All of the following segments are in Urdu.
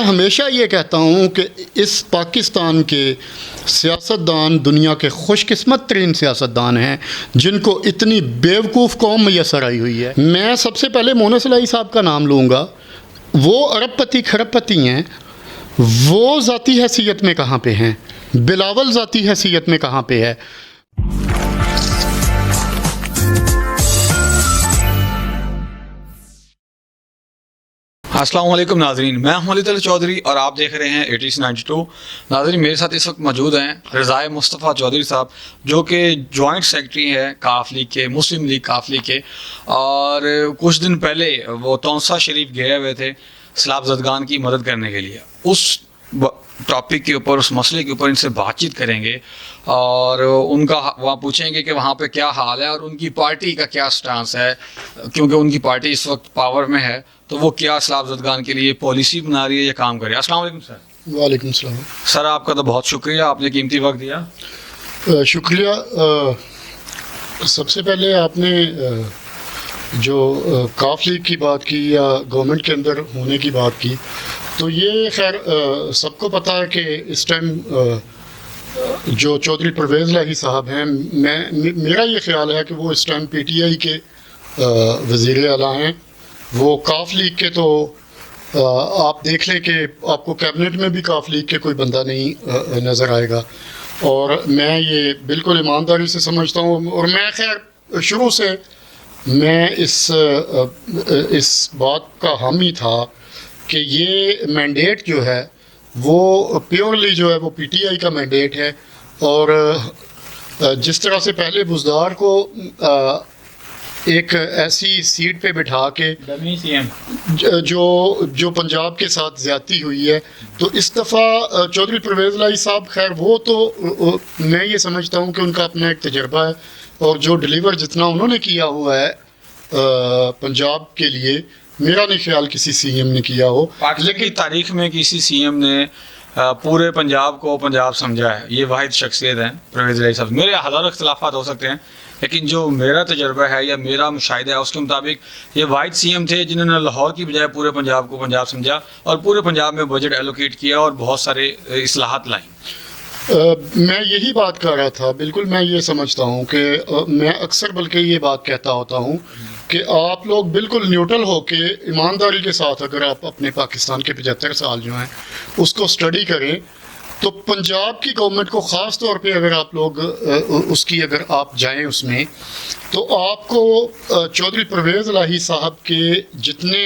ہمیشہ یہ کہتا ہوں کہ اس پاکستان کے سیاستدان دنیا کے خوش قسمت ترین سیاستدان ہیں جن کو اتنی بیوقوف قوم میسر آئی ہوئی ہے. میں سب سے پہلے مونس الہی صاحب کا نام لوں گا. وہ ارب پتی کھرب پتی ہیں. وہ ذاتی حیثیت میں کہاں پہ ہیں؟ بلاول ذاتی حیثیت میں کہاں پہ ہے؟ السلام علیکم ناظرین، میں ہوں علی تعالی چودھری اور آپ دیکھ رہے ہیں ATC 92. ناظرین، میرے ساتھ اس وقت موجود ہیں رضائے مصطفیٰ چودھری صاحب، جو کہ جوائنٹ سیکرٹری ہیں کاف لیگ کے، مسلم لیگ کاف لیگ کے، اور کچھ دن پہلے وہ تونسا شریف گئے ہوئے تھے سیلاب زدگان کی مدد کرنے کے لیے. اس ٹاپک کے اوپر، اس مسئلے کے اوپر ان سے بات چیت کریں گے اور ان کا وہاں پوچھیں گے کہ وہاں پہ کیا حال ہے اور ان کی پارٹی کا کیا سٹانس ہے، کیونکہ ان کی پارٹی اس وقت پاور میں ہے تو وہ کیا سیلاب زدگان کے لیے پالیسی بنا رہی ہے یا کام کر رہی ہے. السلام علیکم سر. وعلیکم السلام. سر آپ کا تو بہت شکریہ، آپ نے قیمتی وقت دیا. شکریہ. سب سے پہلے آپ نے جو کاف لیگ کی بات کی یا گورنمنٹ کے اندر ہونے کی بات کی، تو یہ خیر سب کو پتہ ہے کہ اس ٹائم جو چودھری پرویز الہی صاحب ہیں، میرا یہ خیال ہے کہ وہ اس ٹائم PTI کے وزیر اعلیٰ ہیں. وہ کاف لیگ کے تو آپ دیکھ لیں کہ آپ کو کیبنٹ میں بھی کاف لیگ کے کوئی بندہ نہیں نظر آئے گا. اور میں یہ بالکل ایمانداری سے سمجھتا ہوں، اور میں خیر شروع سے میں اس بات کا حامی تھا کہ یہ مینڈیٹ جو ہے وہ پیورلی جو ہے وہ PTI کا مینڈیٹ ہے. اور جس طرح سے پہلے بزدار کو ایک ایسی سیٹ پہ بٹھا کے جو پنجاب کے ساتھ زیادتی ہوئی ہے، تو اس دفعہ چودھری پرویز الہی صاحب، خیر وہ تو میں یہ سمجھتا ہوں کہ ان کا اپنا ایک تجربہ ہے، اور جو ڈلیور جتنا انہوں نے کیا ہوا ہے پنجاب کے لیے، میرا نہیں خیال کسی CM نے کیا ہو. لیکن تاریخ میں کسی CM نے پورے پنجاب کو پنجاب سمجھا ہے. یہ واحد شخصیت ہیں پرویز الہی صاحب. میرے ہزاروں اختلافات ہو سکتے ہیں، لیکن جو میرا تجربہ ہے یا میرا مشاہدہ ہے اس کے مطابق یہ واحد CM تھے جنہوں نے لاہور کی بجائے پورے پنجاب کو پنجاب سمجھا اور پورے پنجاب میں بجٹ ایلوکیٹ کیا اور بہت سارے اصلاحات لائیں. میں یہی بات کر رہا تھا. بالکل میں یہ سمجھتا ہوں کہ میں اکثر بلکہ یہ بات کہتا ہوتا ہوں کہ آپ لوگ بالکل نیوٹرل ہو کے ایمانداری کے ساتھ اگر آپ اپنے پاکستان کے 75 سال جو ہیں اس کو اسٹڈی کریں، تو پنجاب کی گورنمنٹ کو خاص طور پہ اگر آپ لوگ اس کی اگر آپ جائیں اس میں، تو آپ کو چودھری پرویز الہی صاحب کے جتنے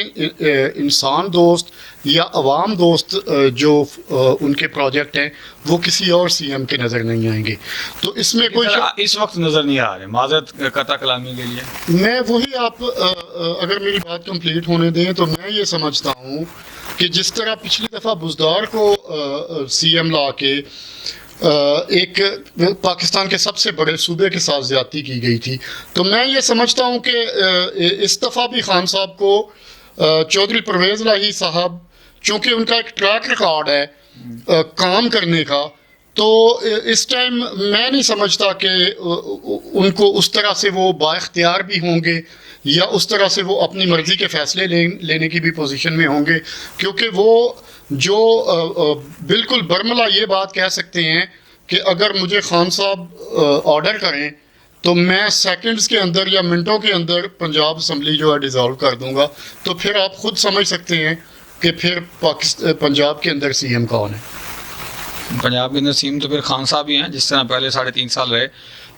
انسان دوست یا عوام دوست جو ان کے پروجیکٹ ہیں وہ کسی اور CM کے نظر نہیں آئیں گے. تو اس میں کوئی اس وقت نظر نہیں آ رہے. معذرت قطع کلامی کے لیے میں وہی آپ اگر میری بات کمپلیٹ ہونے دیں تو میں یہ سمجھتا ہوں کہ جس طرح پچھلی دفعہ بزدار کو CM لا کے ایک پاکستان کے سب سے بڑے صوبے کے ساتھ زیادتی کی گئی تھی، تو میں یہ سمجھتا ہوں کہ اس دفعہ بھی خان صاحب کو چودھری پرویز الہی صاحب، چونکہ ان کا ایک ٹریک ریکارڈ ہے کام کرنے کا، تو اس ٹائم میں نہیں سمجھتا کہ ان کو اس طرح سے وہ با اختیار بھی ہوں گے یا اس طرح سے وہ اپنی مرضی کے فیصلے لینے کی بھی پوزیشن میں ہوں گے، کیونکہ وہ جو بالکل برملا یہ بات کہہ سکتے ہیں کہ اگر مجھے خان صاحب آرڈر کریں تو میں سیکنڈز کے اندر یا منٹوں کے اندر پنجاب اسمبلی جو ہے ڈیزالو کر دوں گا. تو پھر آپ خود سمجھ سکتے ہیں کہ پھر پنجاب کے اندر CM کون ہے. پنجاب کے اندر CM تو پھر خان صاحب ہی ہیں، جس طرح پہلے 3.5 سال رہے.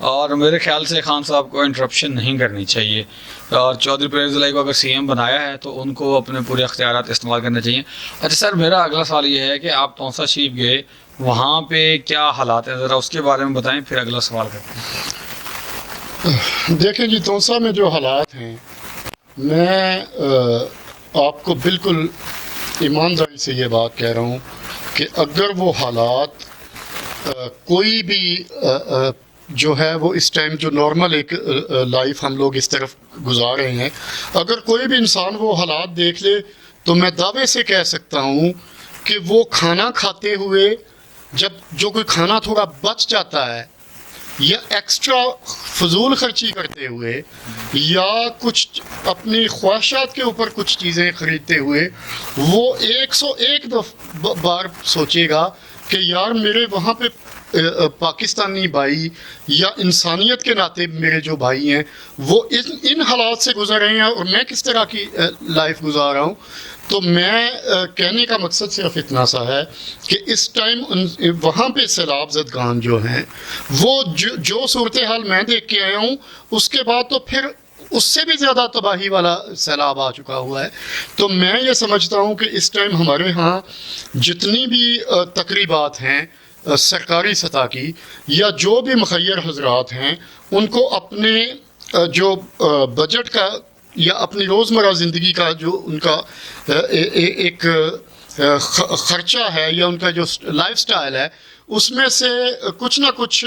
اور میرے خیال سے خان صاحب کو انٹرپشن نہیں کرنی چاہیے، اور چودھری پرویز الہی کو اگر CM بنایا ہے تو ان کو اپنے پورے اختیارات استعمال کرنے چاہیے. اچھا سر، میرا اگلا سوال یہ ہے کہ آپ تونسا شریف گئے، وہاں پہ کیا حالات ہیں، ذرا اس کے بارے میں بتائیں، پھر اگلا سوال کرتے ہیں. دیکھیں جی، تونسا میں جو حالات ہیں، میں آپ کو بالکل ایمانداری سے یہ بات کہہ رہا ہوں کہ اگر وہ حالات کوئی بھی جو ہے وہ اس ٹائم جو نارمل ایک لائف ہم لوگ اس طرف گزار رہے ہیں، اگر کوئی بھی انسان وہ حالات دیکھ لے تو میں دعوے سے کہہ سکتا ہوں کہ وہ کھانا کھاتے ہوئے جب جو کوئی کھانا تھوڑا بچ جاتا ہے یا ایکسٹرا فضول خرچی کرتے ہوئے یا کچھ اپنی خواہشات کے اوپر کچھ چیزیں خریدتے ہوئے وہ 101 بار سوچے گا کہ یار میرے وہاں پہ پاکستانی بھائی یا انسانیت کے ناطے میرے جو بھائی ہیں وہ ان حالات سے گزر رہے ہیں اور میں کس طرح کی لائف گزار رہا ہوں. تو میں کہنے کا مقصد صرف اتنا سا ہے کہ اس ٹائم وہاں پہ سیلاب زدگان جو ہیں وہ جو صورتحال میں دیکھ کے آیا ہوں اس کے بعد تو پھر اس سے بھی زیادہ تباہی والا سیلاب آ چکا ہوا ہے. تو میں یہ سمجھتا ہوں کہ اس ٹائم ہمارے ہاں جتنی بھی تقریبات ہیں سرکاری سطح کی یا جو بھی مخیر حضرات ہیں ان کو اپنے جو بجٹ کا یا اپنی روزمرہ زندگی کا جو ان کا ایک خرچہ ہے یا ان کا جو لائف سٹائل ہے اس میں سے کچھ نہ کچھ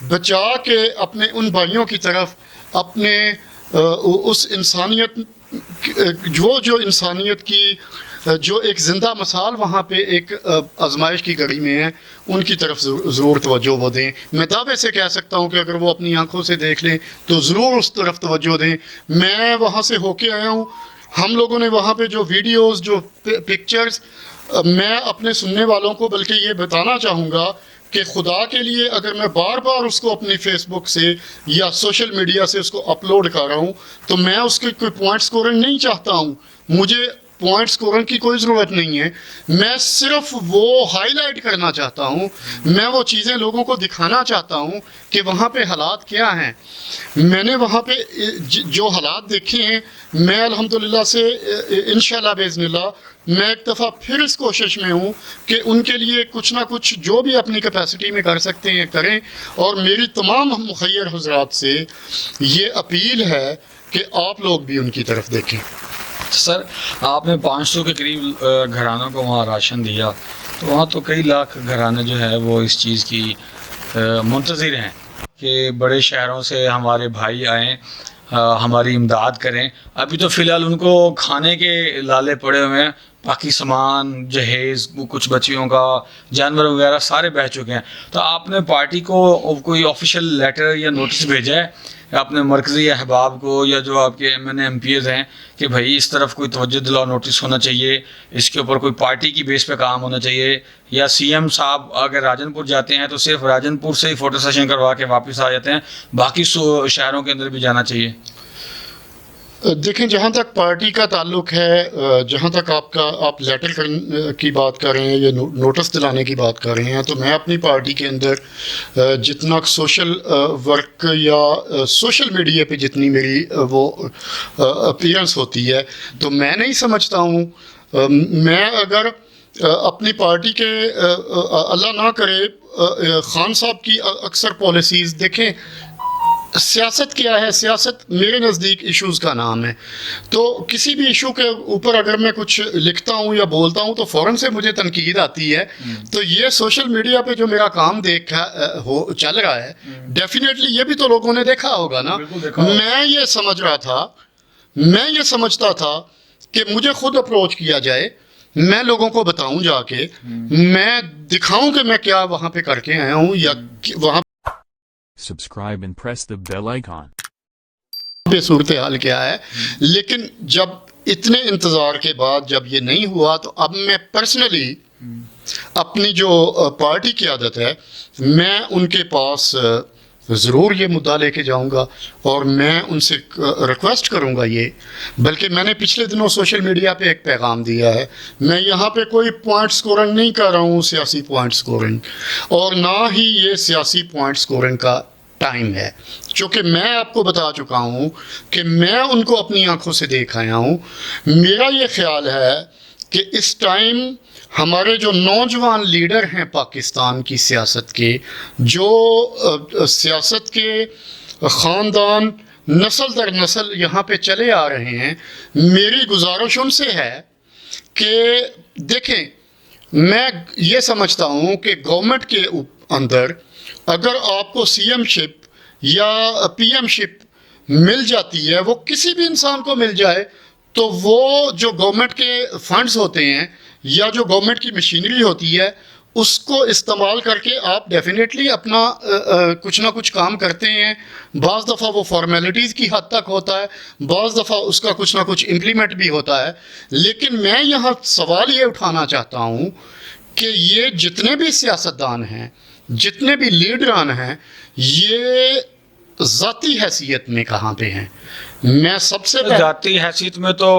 بچا کے اپنے ان بھائیوں کی طرف اپنے اس انسانیت جو انسانیت کی جو ایک زندہ مثال وہاں پہ ایک آزمائش کی گھڑی میں ہے ان کی طرف ضرور توجہ وہ دیں. میں دعوے سے کہہ سکتا ہوں کہ اگر وہ اپنی آنکھوں سے دیکھ لیں تو ضرور اس طرف توجہ دیں. میں وہاں سے ہو کے آیا ہوں, ہم لوگوں نے وہاں پہ جو ویڈیوز جو پکچرز, میں اپنے سننے والوں کو بلکہ یہ بتانا چاہوں گا کہ خدا کے لیے اگر میں بار بار اس کو اپنی فیس بک سے یا سوشل میڈیا سے اس کو اپلوڈ کر رہا ہوں تو میں اس کے کوئی پوائنٹ اسکورنگ نہیں چاہتا ہوں. مجھے پوائنٹ اسکورنگ کی کوئی ضرورت نہیں ہے, میں صرف وہ ہائی لائٹ کرنا چاہتا ہوں, میں وہ چیزیں لوگوں کو دکھانا چاہتا ہوں کہ وہاں پہ حالات کیا ہیں. میں نے وہاں پہ جو حالات دیکھے ہیں میں الحمدللہ سے انشاءاللہ باذن اللہ میں ایک دفعہ پھر اس کوشش میں ہوں کہ ان کے لیے کچھ نہ کچھ جو بھی اپنی کیپیسٹی میں کر سکتے ہیں کریں. اور میری تمام مخیر حضرات سے یہ اپیل ہے کہ آپ لوگ بھی ان کی طرف دیکھیں. سر آپ نے 500 کے قریب گھرانوں کو وہاں راشن دیا, تو وہاں تو کئی لاکھ گھرانے جو ہے وہ اس چیز کی منتظر ہیں کہ بڑے شہروں سے ہمارے بھائی آئیں ہماری امداد کریں. ابھی تو فی الحال ان کو کھانے کے لالے پڑے ہوئے ہیں, باقی سامان جہیز کچھ بچیوں کا جانور وغیرہ سارے بہہ چکے ہیں. تو آپ نے پارٹی کو کوئی آفیشیل لیٹر یا نوٹس بھیجا ہے اپنے مرکزی احباب کو یا جو آپ کے M N A M P As ہیں کہ بھائی اس طرف کوئی توجہ دلاؤ نوٹس ہونا چاہیے, اس کے اوپر کوئی پارٹی کی بیس پہ کام ہونا چاہیے, یا سی ایم صاحب اگر راجن پور جاتے ہیں تو صرف راجن پور سے ہی فوٹو سیشن کروا کے واپس آ جاتے ہیں, باقی شہروں کے اندر بھی جانا چاہیے؟ دیکھیں جہاں تک پارٹی کا تعلق ہے, جہاں تک آپ لیٹر کی بات کر رہے ہیں یا نوٹس دلانے کی بات کر رہے ہیں, تو میں اپنی پارٹی کے اندر جتنا سوشل ورک یا سوشل میڈیا پہ جتنی میری وہ اپیرنس ہوتی ہے تو میں نہیں سمجھتا ہوں. میں اگر اپنی پارٹی کے اللہ نہ کرے خان صاحب کی اکثر پالیسیز دیکھیں, سیاست کیا ہے, سیاست میرے نزدیک ایشوز کا نام ہے. تو کسی بھی ایشو کے اوپر اگر میں کچھ لکھتا ہوں یا بولتا ہوں تو فوراً سے مجھے تنقید آتی ہے. تو یہ سوشل میڈیا پہ جو میرا کام چل رہا ہے ڈیفینیٹلی یہ بھی تو لوگوں نے دیکھا ہوگا نا. میں یہ سمجھ رہا تھا, میں یہ سمجھتا تھا کہ مجھے خود اپروچ کیا جائے, میں لوگوں کو بتاؤں جا کے, میں دکھاؤں کہ میں کیا وہاں پہ کر کے آیا ہوں یا وہاں Subscribe and press the bell icon. پہ صورتحال کیا ہے. لیکن جب اتنے انتظار کے بعد جب یہ نہیں ہوا تو اب میں پرسنلی اپنی جو پارٹی کی عادت ہے میں ان کے پاس ضرور یہ مدعا لے کے جاؤں گا اور میں ان سے ریکویسٹ کروں گا یہ, بلکہ میں نے پچھلے دنوں سوشل میڈیا پہ ایک پیغام دیا ہے. میں یہاں پہ کوئی پوائنٹ سکورنگ نہیں کر رہا ہوں, سیاسی پوائنٹ سکورنگ, اور نہ ہی یہ سیاسی پوائنٹ سکورنگ کا ٹائم ہے, چونکہ میں آپ کو بتا چکا ہوں کہ میں ان کو اپنی آنکھوں سے دیکھ آیا ہوں. میرا یہ خیال ہے کہ اس ٹائم ہمارے جو نوجوان لیڈر ہیں پاکستان کی سیاست کے, جو سیاست کے خاندان نسل در نسل یہاں پہ چلے آ رہے ہیں, میری گزارش ان سے ہے کہ دیکھیں, میں یہ سمجھتا ہوں کہ گورنمنٹ کے اندر اگر آپ کو سی ایم شپ یا پی ایم شپ مل جاتی ہے, وہ کسی بھی انسان کو مل جائے, تو وہ جو گورنمنٹ کے فنڈز ہوتے ہیں یا جو گورنمنٹ کی مشینری ہوتی ہے اس کو استعمال کر کے آپ ڈیفینیٹلی اپنا کچھ نہ کچھ کام کرتے ہیں. بعض دفعہ وہ فارمیلٹیز کی حد تک ہوتا ہے, بعض دفعہ اس کا کچھ نہ کچھ امپلیمنٹ بھی ہوتا ہے. لیکن میں یہاں سوال یہ اٹھانا چاہتا ہوں کہ یہ جتنے بھی سیاستدان ہیں, جتنے بھی لیڈران ہیں, یہ ذاتی حیثیت میں کہاں پہ ہیں؟ میں سب سے ذاتی حیثیت میں تو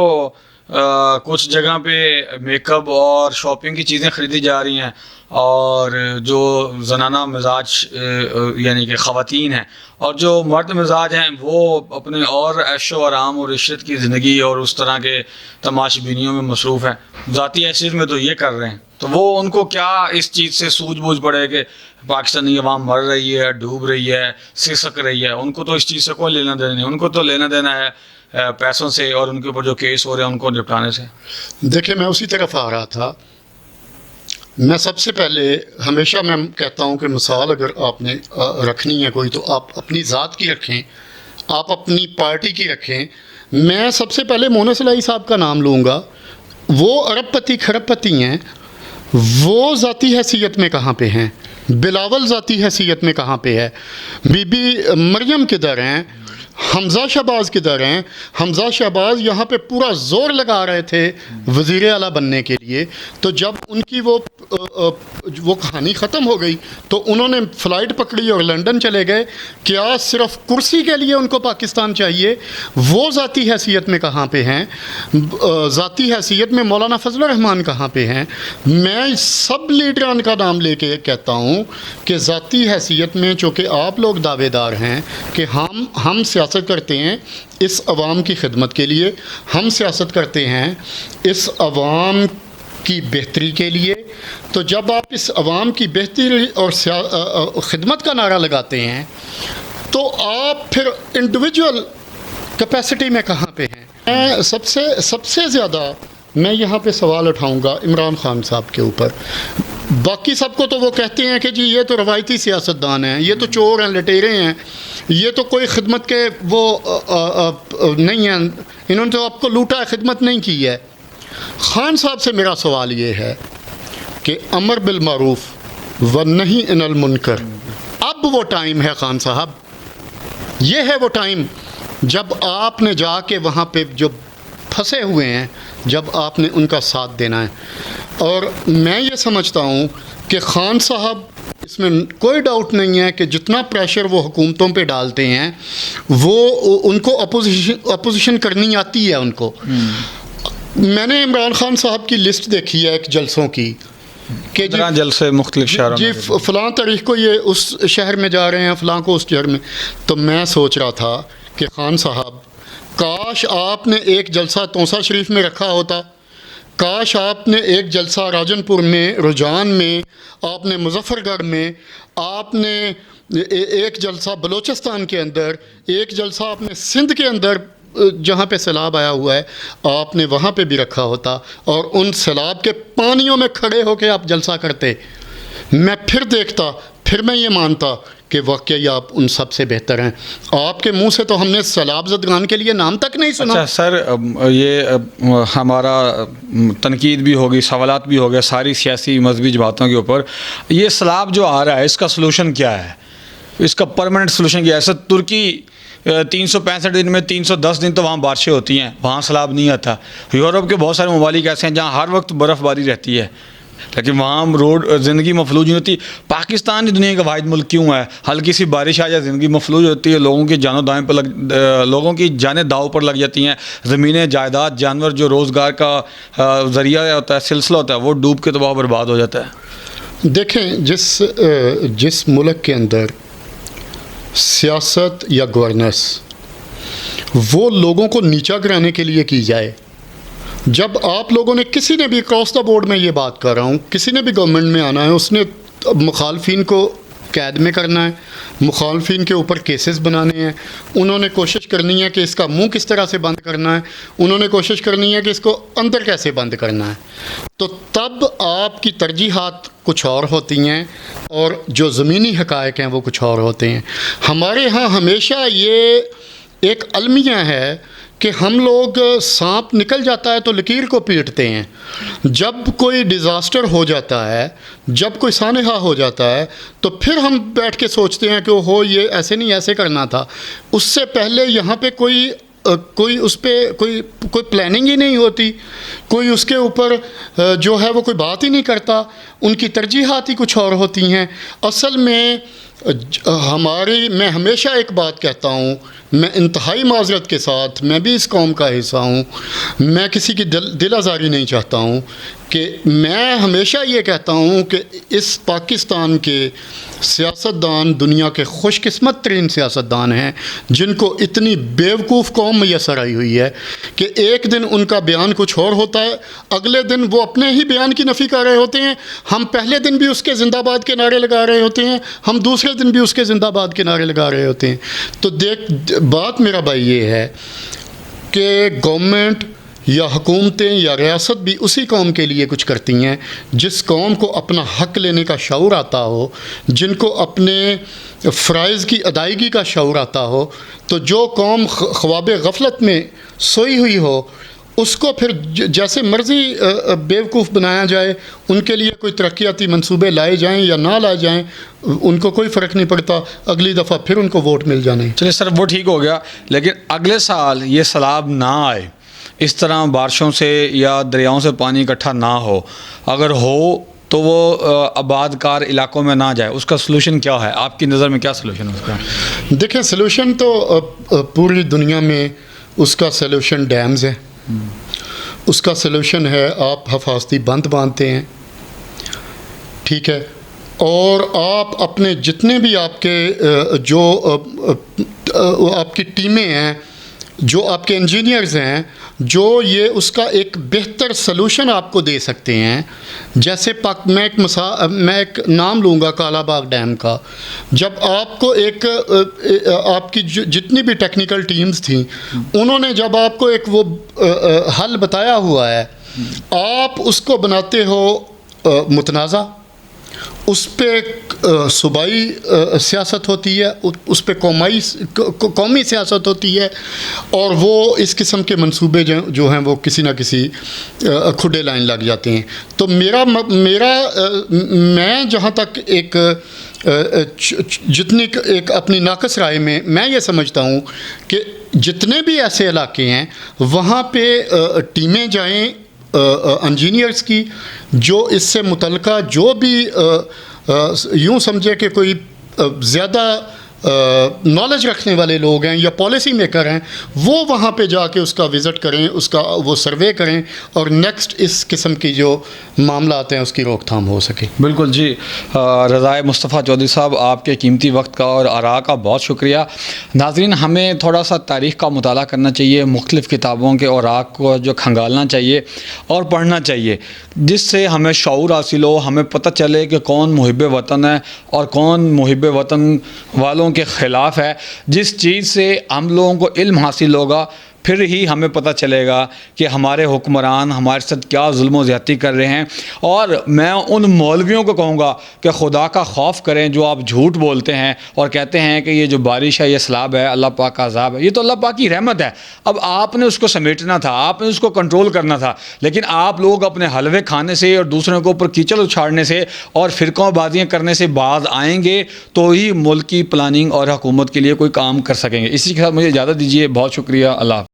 کچھ جگہ پہ میک اپ اور شاپنگ کی چیزیں خریدی جا رہی ہیں, اور جو زنانہ مزاج یعنی کہ خواتین ہیں اور جو مرد مزاج ہیں وہ اپنے اور عیش و آرام اور عشرت کی زندگی اور اس طرح کے تماش بینیوں میں مصروف ہیں. ذاتی حیثیت میں تو یہ کر رہے ہیں, تو وہ ان کو کیا اس چیز سے سوجھ بوجھ پڑے کہ پاکستانی عوام مر رہی ہے, ڈوب رہی ہے, سسک رہی ہے. ان کو تو اس چیز سے کوئی لینا دینا نہیں, ان کو تو لینا دینا ہے پیسوں سے اور ان کے اوپر جو کیس ہو رہے ہیں ان کو نپٹانے سے. دیکھیں, میں اسی طرف آ رہا تھا. میں سب سے پہلے ہمیشہ میں کہتا ہوں کہ مثال اگر آپ نے رکھنی ہے کوئی, تو آپ اپنی ذات کی رکھیں, آپ اپنی پارٹی کی رکھیں. میں سب سے پہلے مونس الہی صاحب کا نام لوں گا. وہ ارب پتی کھرب پتی ہیں, وہ ذاتی حیثیت میں کہاں پہ ہیں؟ بلاول ذاتی حیثیت میں کہاں پہ ہے؟ بی بی مریم کدھر ہیں؟ حمزہ شہباز کدھر ہیں؟ حمزہ شہباز یہاں پہ پورا زور لگا رہے تھے وزیر اعلیٰ بننے کے لیے, تو جب ان کی وہ کہانی ختم ہو گئی تو انہوں نے فلائٹ پکڑی اور لنڈن چلے گئے. کیا صرف کرسی کے لیے ان کو پاکستان چاہیے؟ وہ ذاتی حیثیت میں کہاں پہ ہیں؟ ذاتی حیثیت میں مولانا فضل الرحمان کہاں پہ ہیں؟ میں سب لیڈران کا نام لے کے کہتا ہوں کہ ذاتی حیثیت میں چونکہ آپ لوگ دعوے دار ہیں کہ ہم سیاست کرتے ہیں اس عوام کی خدمت کے لیے, ہم سیاست کرتے ہیں اس عوام کی بہتری کے لیے, تو جب آپ اس عوام کی بہتری اور خدمت کا نعرہ لگاتے ہیں تو آپ پھر انڈیویجول کیپیسٹی میں کہاں پہ ہیں؟ میں سب سے زیادہ میں یہاں پہ سوال اٹھاؤں گا عمران خان صاحب کے اوپر. باقی سب کو تو وہ کہتے ہیں کہ جی یہ تو روایتی سیاستدان ہیں, یہ تو چور ہیں, لٹیرے ہیں, یہ تو کوئی خدمت کے وہ نہیں ہیں, انہوں نے تو آپ کو لوٹا ہے, خدمت نہیں کی ہے. خان صاحب سے میرا سوال یہ ہے کہ امر بالمعروف والنہی عن المنکر, اب وہ ٹائم ہے خان صاحب, یہ ہے وہ ٹائم جب آپ نے جا کے وہاں پہ جو پھنسے ہوئے ہیں, جب آپ نے ان کا ساتھ دینا ہے. اور میں یہ سمجھتا ہوں کہ خان صاحب, اس میں کوئی ڈاؤٹ نہیں ہے کہ جتنا پریشر وہ حکومتوں پہ ڈالتے ہیں وہ ان کو اپوزیشن کرنی آتی ہے ان کو. میں نے عمران خان صاحب کی لسٹ دیکھی ہے ایک جلسوں کی کہ جلسے مختلف شہروں جی فلاں تاریخ کو یہ اس شہر میں جا رہے ہیں, فلاں کو اس شہر میں. تو میں سوچ رہا تھا کہ خان صاحب, کاش آپ نے ایک جلسہ توسا شریف میں رکھا ہوتا, کاش آپ نے ایک جلسہ راجن پور میں, رجحان میں, آپ نے مظفر گڑھ میں, آپ نے ایک جلسہ بلوچستان کے اندر, ایک جلسہ آپ نے سندھ کے اندر جہاں پہ سیلاب آیا ہوا ہے آپ نے وہاں پہ بھی رکھا ہوتا, اور ان سیلاب کے پانیوں میں کھڑے ہو کے آپ جلسہ کرتے. میں پھر دیکھتا, پھر میں یہ مانتا کہ واقعی آپ ان سب سے بہتر ہیں. آپ کے منہ سے تو ہم نے سیلاب زدگان کے لیے نام تک نہیں سنا. اچھا سر, یہ ہمارا تنقید بھی ہوگی, سوالات بھی ہو گئے ساری سیاسی مذہبی باتوں کے اوپر. یہ سیلاب جو آ رہا ہے اس کا سلوشن کیا ہے, اس کا پرماننٹ سلوشن کیا ہے؟ سر ترکی 365 دن میں 310 دن تو وہاں بارشیں ہوتی ہیں, وہاں سیلاب نہیں آتا. یورپ کے بہت سارے ممالک ایسے ہیں جہاں ہر وقت برف باری رہتی ہے لیکن وہاں روڈ زندگی مفلوج نہیں ہوتی. پاکستان دنیا کا واحد ملک کیوں ہے؟ ہلکی سی بارش آ جائے زندگی مفلوج ہوتی ہے, لوگوں کی جانوں دائیں پر لوگوں کی جانیں داؤ پر لگ جاتی ہیں, زمینیں, جائیداد, جانور جو روزگار کا ذریعہ ہوتا ہے, سلسلہ ہوتا ہے, وہ ڈوب کے تباہ برباد ہو جاتا ہے. دیکھیں, جس ملک کے اندر سیاست یا گورننس وہ لوگوں کو نیچا گرانے کے لیے کی جائے, جب آپ لوگوں نے کسی نے بھی اکراس دا بورڈ میں یہ بات کر رہا ہوں, کسی نے بھی گورنمنٹ میں آنا ہے, اس نے مخالفین کو قید میں کرنا ہے, مخالفین کے اوپر کیسز بنانے ہیں, انہوں نے کوشش کرنی ہے کہ اس کا منہ کس طرح سے بند کرنا ہے, انہوں نے کوشش کرنی ہے کہ اس کو اندر کیسے بند کرنا ہے. تو تب آپ کی ترجیحات کچھ اور ہوتی ہیں اور جو زمینی حقائق ہیں وہ کچھ اور ہوتے ہیں. ہمارے ہاں ہمیشہ یہ ایک المیہ ہے کہ ہم لوگ سانپ نکل جاتا ہے تو لکیر کو پیٹتے ہیں، جب کوئی ڈیزاسٹر ہو جاتا ہے، جب کوئی سانحہ ہو جاتا ہے تو پھر ہم بیٹھ کے سوچتے ہیں کہ ہو یہ ایسے نہیں ایسے کرنا تھا. اس سے پہلے یہاں پہ کوئی اس پہ کوئی پلاننگ ہی نہیں ہوتی، کوئی اس کے اوپر جو ہے وہ کوئی بات ہی نہیں کرتا، ان کی ترجیحات ہی کچھ اور ہوتی ہیں. اصل میں میں ہمیشہ ایک بات کہتا ہوں، میں انتہائی معذرت کے ساتھ، میں بھی اس قوم کا حصہ ہوں، میں کسی کی دل آزاری نہیں چاہتا ہوں، کہ میں ہمیشہ یہ کہتا ہوں کہ اس پاکستان کے سیاستدان دنیا کے خوش قسمت ترین سیاستدان ہیں، جن کو اتنی بیوقوف قوم میسر آئی ہوئی ہے کہ ایک دن ان کا بیان کچھ اور ہوتا ہے، اگلے دن وہ اپنے ہی بیان کی نفی کر رہے ہوتے ہیں. ہم پہلے دن بھی اس کے زندہ باد کے نعرے لگا رہے ہوتے ہیں، ہم دوسرے دن بھی اس کے زندہ باد کے نعرے لگا رہے ہوتے ہیں. تو بات میرا بھائی یہ ہے کہ گورنمنٹ یا حکومتیں یا ریاست بھی اسی قوم کے لیے کچھ کرتی ہیں جس قوم کو اپنا حق لینے کا شعور آتا ہو، جن کو اپنے فرائض کی ادائیگی کا شعور آتا ہو. تو جو قوم خواب غفلت میں سوئی ہوئی ہو اس کو پھر جیسے مرضی بیوقوف بنایا جائے، ان کے لیے کوئی ترقیاتی منصوبے لائے جائیں یا نہ لائے جائیں، ان کو کوئی فرق نہیں پڑتا، اگلی دفعہ پھر ان کو ووٹ مل جانے. چلیے سر وہ ٹھیک ہو گیا، لیکن اگلے سال یہ سیلاب نہ آئے، اس طرح بارشوں سے یا دریاؤں سے پانی اکٹھا نہ ہو، اگر ہو تو وہ آباد کار علاقوں میں نہ جائے، اس کا سلوشن کیا ہے؟ آپ کی نظر میں کیا سلوشن ہے اس کا؟ دیکھیں سلوشن تو پوری دنیا میں اس کا سلوشن ڈیمز ہے، اس کا سلوشن ہے آپ حفاظتی بند باندھتے ہیں، ٹھیک ہے، اور آپ اپنے جتنے بھی آپ کے جو آپ کی ٹیمیں ہیں، جو آپ کے انجینئرز ہیں، جو یہ اس کا ایک بہتر سلوشن آپ کو دے سکتے ہیں. جیسے میں ایک نام لوں گا کالا باغ ڈیم کا. جب آپ کو آپ کی جتنی بھی ٹیکنیکل ٹیمز تھیں، انہوں نے جب آپ کو ایک وہ حل بتایا ہوا ہے، آپ اس کو بناتے ہو متنازع، اس پہ صوبائی سیاست ہوتی ہے، اس پہ قومی سیاست ہوتی ہے، اور وہ اس قسم کے منصوبے جو ہیں وہ کسی نہ کسی کھڈے لائن لگ جاتے ہیں. تو میں جہاں تک جتنی ایک اپنی ناقص رائے میں یہ سمجھتا ہوں کہ جتنے بھی ایسے علاقے ہیں وہاں پہ ٹیمیں جائیں انجینئرز کی، جو اس سے متعلقہ جو بھی یوں سمجھے کہ کوئی زیادہ نالج رکھنے والے لوگ ہیں یا پالیسی میکر ہیں، وہ وہاں پہ جا کے اس کا وزٹ کریں، اس کا وہ سروے کریں، اور نیکسٹ اس قسم کی جو معاملات ہیں اس کی روک تھام ہو سکے. بالکل جی. رضائے مصطفیٰ چودھری صاحب، آپ کے قیمتی وقت کا اور آراء کا بہت شکریہ. ناظرین، ہمیں تھوڑا سا تاریخ کا مطالعہ کرنا چاہیے، مختلف کتابوں کے اوراق کو جو کھنگالنا چاہیے اور پڑھنا چاہیے، جس سے ہمیں شعور حاصل ہو، ہمیں پتہ چلے کہ کون محب وطن ہے اور کون محب وطن والوں کے خلاف ہے. جس چیز سے ہم لوگوں کو علم حاصل ہوگا، پھر ہی ہمیں پتہ چلے گا کہ ہمارے حکمران ہمارے ساتھ کیا ظلم و زیادتی کر رہے ہیں. اور میں ان مولویوں کو کہوں گا کہ خدا کا خوف کریں جو آپ جھوٹ بولتے ہیں اور کہتے ہیں کہ یہ جو بارش ہے، یہ سیلاب ہے، اللہ پاک کا عذاب ہے. یہ تو اللہ پاک کی رحمت ہے. اب آپ نے اس کو سمیٹنا تھا، آپ نے اس کو کنٹرول کرنا تھا، لیکن آپ لوگ اپنے حلوے کھانے سے اور دوسروں کے اوپر کیچڑ اچھاڑنے سے اور فرقوں بازیاں کرنے سے باز آئیں گے تو ہی ملک کی پلاننگ اور حکومت کے لیے کوئی کام کر سکیں گے. اسی کے ساتھ مجھے اجازت دیجیے. بہت شکریہ. اللہ حافظ.